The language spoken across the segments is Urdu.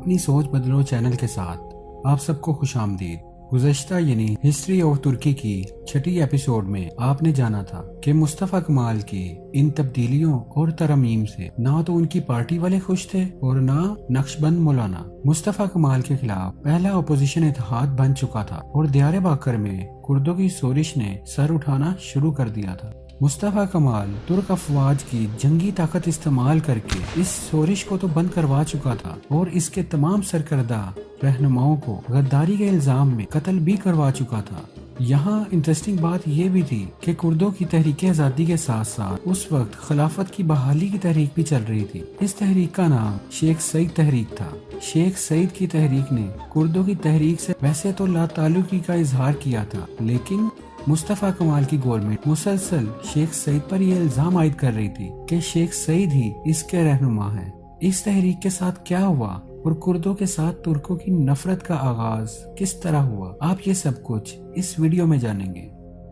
اپنی سوچ بدلو چینل کے ساتھ آپ سب کو خوش آمدید۔ گزشتہ یعنی ہسٹری آف ترکی کی 6 ایپیسوڈ میں آپ نے جانا تھا کہ مصطفیٰ کمال کی ان تبدیلیوں اور ترامیم سے نہ تو ان کی پارٹی والے خوش تھے اور نہ نقش بند مولانا۔ مصطفیٰ کمال کے خلاف پہلا اپوزیشن اتحاد بن چکا تھا اور دیار باکر میں کردوں کی شورش نے سر اٹھانا شروع کر دیا تھا۔ مصطفیٰ کمال ترک افواج کی جنگی طاقت استعمال کر کے اس شورش کو تو بند کروا چکا تھا اور اس کے تمام سرکردہ رہنماؤں کو غداری کے الزام میں قتل بھی کروا چکا تھا۔ یہاں انٹرسٹنگ بات یہ بھی تھی کہ کردوں کی تحریک آزادی کے ساتھ ساتھ اس وقت خلافت کی بحالی کی تحریک بھی چل رہی تھی۔ اس تحریک کا نام شیخ سعید تحریک تھا۔ شیخ سعید کی تحریک نے کردوں کی تحریک سے ویسے تو لا تعلقی کا اظہار کیا تھا، لیکن مصطفیٰ کمال کی گورنمنٹ مسلسل شیخ سعید پر یہ الزام عائد کر رہی تھی کہ شیخ سعید ہی اس کے رہنما ہیں۔ اس تحریک کے ساتھ کیا ہوا اور کردوں کے ساتھ ترکوں کی نفرت کا آغاز کس طرح ہوا، آپ یہ سب کچھ اس ویڈیو میں جانیں گے۔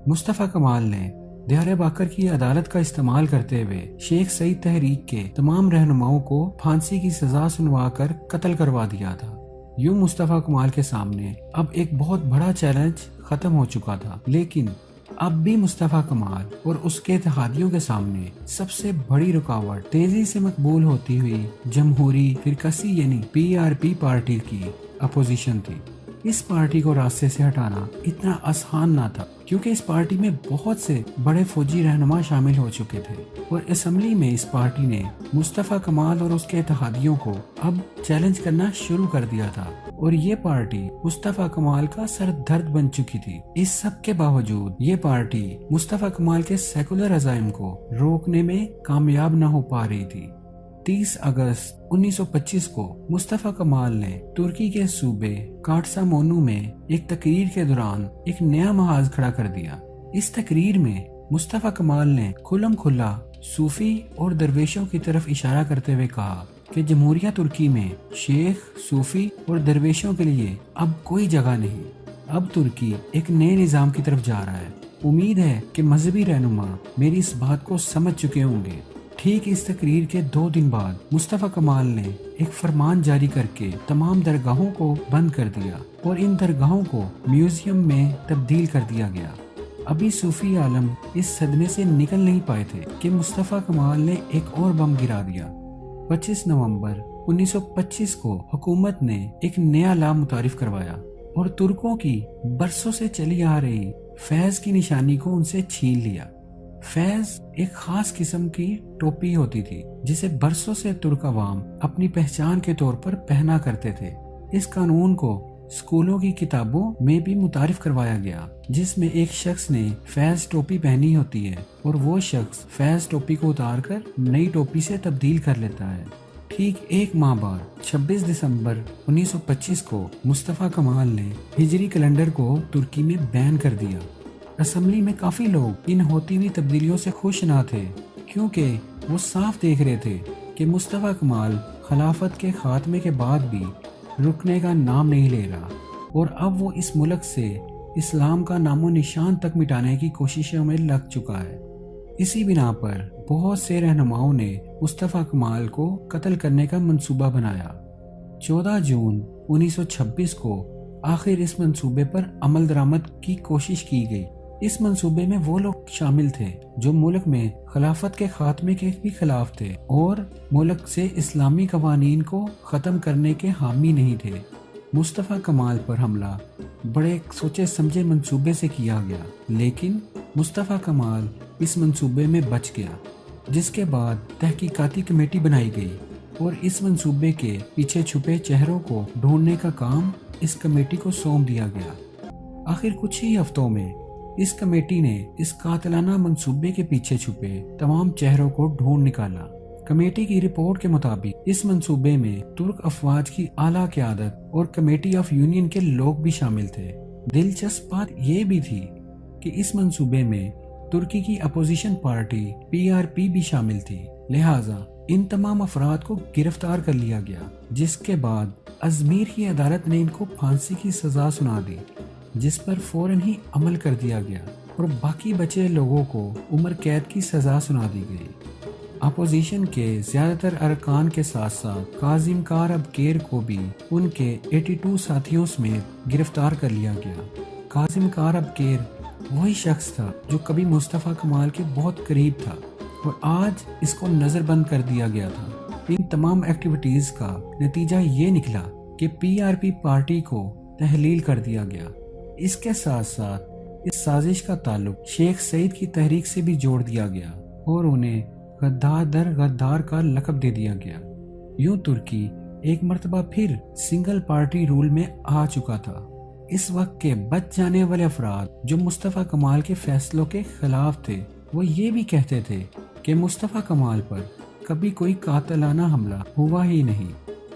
مصطفیٰ کمال نے دیار باکر کی عدالت کا استعمال کرتے ہوئے شیخ سعید تحریک کے تمام رہنماؤں کو پھانسی کی سزا سنوا کر قتل کروا دیا تھا۔ یوں مصطفیٰ کمال کے سامنے اب ایک بہت بڑا چیلنج ختم ہو چکا تھا، لیکن اب بھی مصطفیٰ کمال اور اس کے اتحادیوں کے سامنے سب سے بڑی رکاوٹ تیزی سے مقبول ہوتی ہوئی جمہوری فرقسی یعنی PRP پارٹی کی اپوزیشن تھی۔ اس پارٹی کو راستے سے ہٹانا اتنا آسان نہ تھا، کیونکہ اس پارٹی میں بہت سے بڑے فوجی رہنما شامل ہو چکے تھے اور اسمبلی میں اس پارٹی نے مصطفیٰ کمال اور اس کے اتحادیوں کو اب چیلنج کرنا شروع کر دیا تھا اور یہ پارٹی مصطفیٰ کمال کا سر درد بن چکی تھی۔ اس سب کے باوجود یہ پارٹی مصطفیٰ کمال کے سیکولر عزائم کو روکنے میں کامیاب نہ ہو پا رہی تھی۔ 30 اگست 1925 کو مصطفیٰ کمال نے ترکی کے صوبے کاٹسامونو میں ایک تقریر کے دوران ایک نیا محاذ کھڑا کر دیا۔ اس تقریر میں مصطفیٰ کمال نے کھلم کھلا صوفی اور درویشوں کی طرف اشارہ کرتے ہوئے کہا کہ جمہوریہ ترکی میں شیخ، صوفی اور درویشوں کے لیے اب کوئی جگہ نہیں۔ اب ترکی ایک نئے نظام کی طرف جا رہا ہے۔ امید ہے کہ مذہبی رہنما میری اس بات کو سمجھ چکے ہوں گے۔ ٹھیک اس تقریر کے 2 دن بعد مصطفیٰ کمال نے ایک فرمان جاری کر کے تمام درگاہوں کو بند کر دیا اور ان درگاہوں کو میوزیم میں تبدیل کر دیا گیا۔ ابھی صوفی عالم اس صدمے سے نکل نہیں پائے تھے کہ مصطفیٰ کمال نے ایک اور بم گرا دیا۔ 25 نومبر 1925 کو حکومت نے ایک نیا لا متعارف کروایا اور ترکوں کی برسوں سے چلی آ رہی فیض کی نشانی کو ان سے چھین لیا۔ فیض ایک خاص قسم کی ٹوپی ہوتی تھی جسے برسوں سے ترک عوام اپنی پہچان کے طور پر پہنا کرتے تھے۔ اس قانون کو اسکولوں کی کتابوں میں بھی متعارف کروایا گیا، جس میں ایک شخص نے فیض ٹوپی پہنی ہوتی ہے اور وہ شخص فیض ٹوپی کو اتار کر نئی ٹوپی سے تبدیل کر لیتا ہے۔ ٹھیک 1 ماہ بعد 26 دسمبر 1925 کو مصطفیٰ کمال نے ہجری کیلنڈر کو ترکی میں بین کر دیا۔ اسمبلی میں کافی لوگ ان ہوتی ہوئی تبدیلیوں سے خوش نہ تھے، کیونکہ وہ صاف دیکھ رہے تھے کہ مصطفیٰ کمال خلافت کے خاتمے کے بعد بھی رکنے کا نام نہیں لے رہا اور اب وہ اس ملک سے اسلام کا نام و نشان تک مٹانے کی کوششوں میں لگ چکا ہے۔ اسی بنا پر بہت سے رہنماؤں نے مصطفیٰ کمال کو قتل کرنے کا منصوبہ بنایا۔ 14 جون 1926 کو آخر اس منصوبے پر عمل درآمد کی کوشش کی گئی۔ اس منصوبے میں وہ لوگ شامل تھے جو ملک میں خلافت کے خاتمے کے بھی خلاف تھے اور ملک سے اسلامی قوانین کو ختم کرنے کے حامی نہیں تھے۔ مصطفیٰ کمال پر حملہ بڑے سوچے سمجھے منصوبے سے کیا گیا، لیکن مصطفیٰ کمال اس منصوبے میں بچ گیا، جس کے بعد تحقیقاتی کمیٹی بنائی گئی اور اس منصوبے کے پیچھے چھپے چہروں کو ڈھونڈنے کا کام اس کمیٹی کو سونپ دیا گیا۔ آخر کچھ ہی ہفتوں میں اس کمیٹی نے اس قاتلانہ منصوبے کے پیچھے چھپے تمام چہروں کو ڈھونڈ نکالا۔ کمیٹی کی رپورٹ کے مطابق اس منصوبے میں ترک افواج کی اعلیٰ قیادت اور کمیٹی آف یونین کے لوگ بھی شامل تھے۔ دلچسپ بات یہ بھی تھی کہ اس منصوبے میں ترکی کی اپوزیشن پارٹی PRP بھی شامل تھی، لہٰذا ان تمام افراد کو گرفتار کر لیا گیا، جس کے بعد ازمیر کی عدالت نے ان کو پھانسی کی سزا سنا دی، جس پر فوراً ہی عمل کر دیا گیا اور باقی بچے لوگوں کو عمر قید کی سزا سنا دی گئی۔ اپوزیشن کے زیادہ تر ارکان کے ساتھ ساتھ کاظم کارب کیر کو بھی ان کے 82 ساتھیوں سمیت گرفتار کر لیا گیا۔ کاظم کارب کیر وہی شخص تھا جو کبھی مصطفیٰ کمال کے بہت قریب تھا اور آج اس کو نظر بند کر دیا گیا تھا۔ ان تمام ایکٹیویٹیز کا نتیجہ یہ نکلا کہ پی آر پی پارٹی کو تحلیل کر دیا گیا۔ اس کے ساتھ ساتھ اس سازش کا تعلق شیخ سعید کی تحریک سے بھی جوڑ دیا گیا اور انہیں غدار در غدار کا لقب دے دیا گیا۔ یوں ترکی ایک مرتبہ پھر سنگل پارٹی رول میں آ چکا تھا۔ اس وقت کے بچ جانے والے افراد جو مصطفیٰ کمال کے فیصلوں کے خلاف تھے وہ یہ بھی کہتے تھے کہ مصطفیٰ کمال پر کبھی کوئی قاتلانہ حملہ ہوا ہی نہیں۔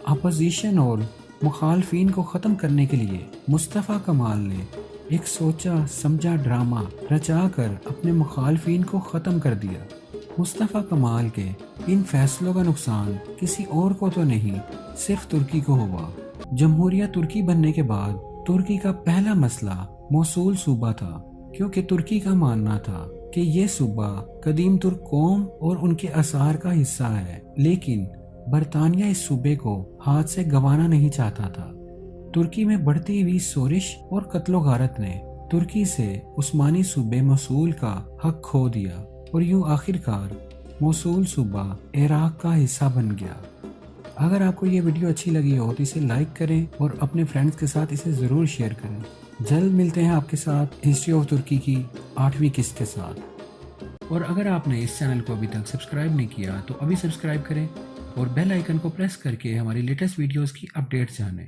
اپوزیشن اور مخالفین کو ختم کرنے کے لیے مصطفیٰ کمال نے ایک سوچا سمجھا ڈرامہ رچا کر اپنے مخالفین کو ختم کر دیا۔ مصطفیٰ کمال کے ان فیصلوں کا نقصان کسی اور کو تو نہیں، صرف ترکی کو ہوا۔ جمہوریہ ترکی بننے کے بعد ترکی کا پہلا مسئلہ موصول صوبہ تھا، کیونکہ ترکی کا ماننا تھا کہ یہ صوبہ قدیم ترک قوم اور ان کے آثار کا حصہ ہے، لیکن برطانیہ اس صوبے کو ہاتھ سے گنوانا نہیں چاہتا تھا۔ ترکی میں بڑھتی ہوئی شورش اور قتل و غارت نے ترکی سے عثمانی صوبے موصول کا حق کھو دیا اور یوں آخر کار موصول صوبہ عراق کا حصہ بن گیا۔ اگر آپ کو یہ ویڈیو اچھی لگی ہو تو اسے لائک کریں اور اپنے فرینڈز کے ساتھ اسے ضرور شیئر کریں۔ جلد ملتے ہیں آپ کے ساتھ ہسٹری آف ترکی کی 8ویں قسط کے ساتھ۔ اور اگر آپ نے اس چینل کو ابھی تک سبسکرائب نہیں کیا تو ابھی سبسکرائب کریں اور بیل آئیکن کو پریس کر کے ہماری لیٹسٹ ویڈیوز کی اپڈیٹس جانیں۔